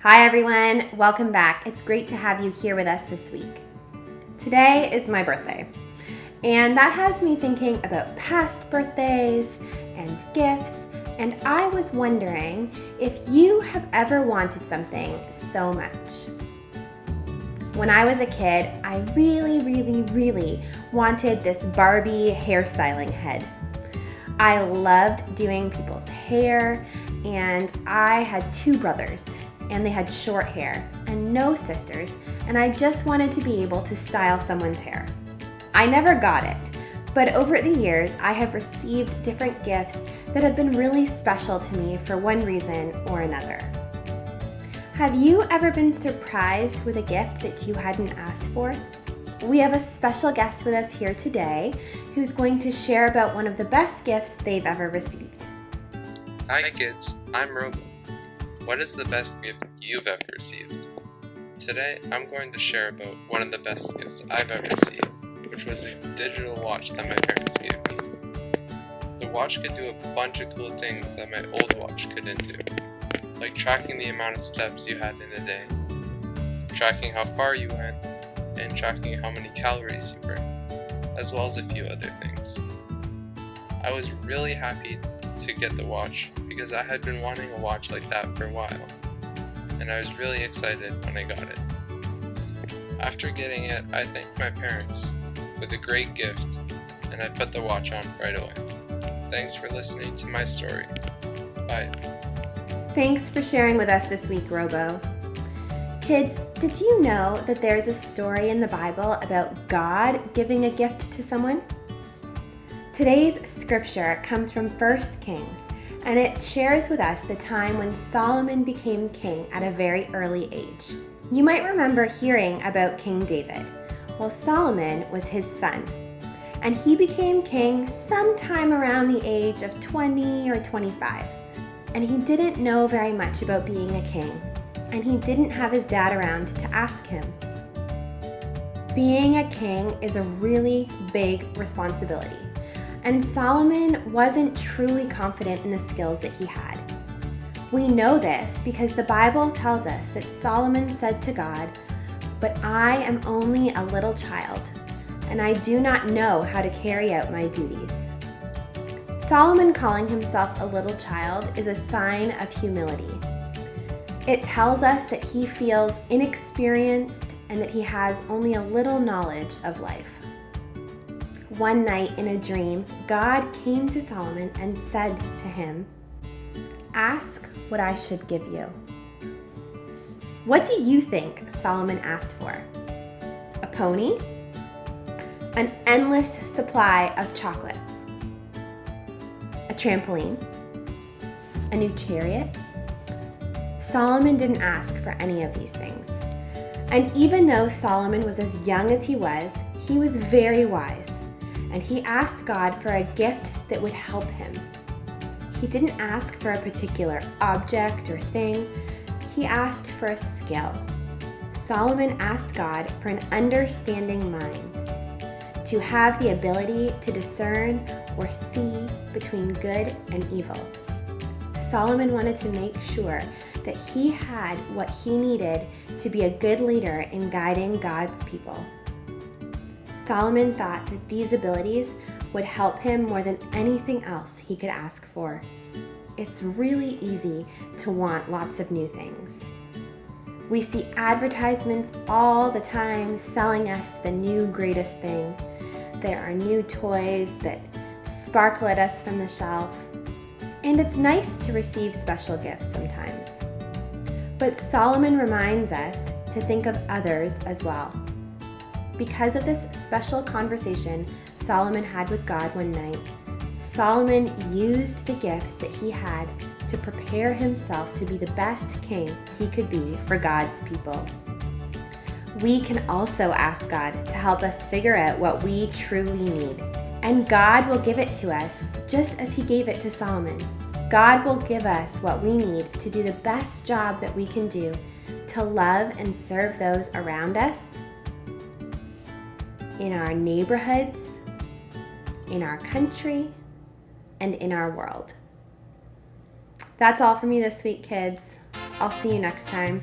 Hi everyone, welcome back. It's great to have you here with us this week. Today is my birthday, and that has me thinking about past birthdays and gifts, and I was wondering if you have ever wanted something so much. When I was a kid, I really wanted this Barbie hairstyling head. I loved doing people's hair, and I had two brothers, and they had short hair and no sisters, and I just wanted to be able to style someone's hair. I never got it, but over the years, I have received different gifts that have been really special to me for one reason or another. Have you ever been surprised with a gift that you hadn't asked for? We have a special guest with us here today who's going to share about one of the best gifts they've ever received. Hi kids, I'm Robo. What is the best gift you've ever received? Today, I'm going to share about one of the best gifts I've ever received, which was a digital watch that my parents gave me. The watch could do a bunch of cool things that my old watch couldn't do, like tracking the amount of steps you had in a day, tracking how far you went, and tracking how many calories you burned, as well as a few other things. I was really happy to get the watch because I had been wanting a watch like that for a while, and I was really excited when I got it. After getting it, I thanked my parents for the great gift, and I put the watch on right away. Thanks for listening to my story. Bye. Thanks for sharing with us this week, Robo. Kids, did you know that there's a story in the Bible about God giving a gift to someone? Today's scripture comes from 1 Kings, and it shares with us the time when Solomon became king at a very early age. You might remember hearing about King David. Well, Solomon was his son, and he became king sometime around the age of 20 or 25. And he didn't know very much about being a king, and he didn't have his dad around to ask him. Being a king is a really big responsibility. And Solomon wasn't truly confident in the skills that he had. We know this because the Bible tells us that Solomon said to God, "But I am only a little child, and I do not know how to carry out my duties." Solomon calling himself a little child is a sign of humility. It tells us that he feels inexperienced and that he has only a little knowledge of life. One night in a dream, God came to Solomon and said to him, "Ask what I should give you." What do you think Solomon asked for? A pony? An endless supply of chocolate? A trampoline? A new chariot? Solomon didn't ask for any of these things. And even though Solomon was as young as he was very wise. And he asked God for a gift that would help him. He didn't ask for a particular object or thing. He asked for a skill. Solomon asked God for an understanding mind, to have the ability to discern or see between good and evil. Solomon wanted to make sure that he had what he needed to be a good leader in guiding God's people. Solomon thought that these abilities would help him more than anything else he could ask for. It's really easy to want lots of new things. We see advertisements all the time selling us the new greatest thing. There are new toys that sparkle at us from the shelf. And it's nice to receive special gifts sometimes. But Solomon reminds us to think of others as well. Because of this special conversation Solomon had with God one night, Solomon used the gifts that he had to prepare himself to be the best king he could be for God's people. We can also ask God to help us figure out what we truly need. And God will give it to us just as he gave it to Solomon. God will give us what we need to do the best job that we can do to love and serve those around us, in our neighborhoods, in our country, and in our world. That's all for me this week, kids. I'll see you next time.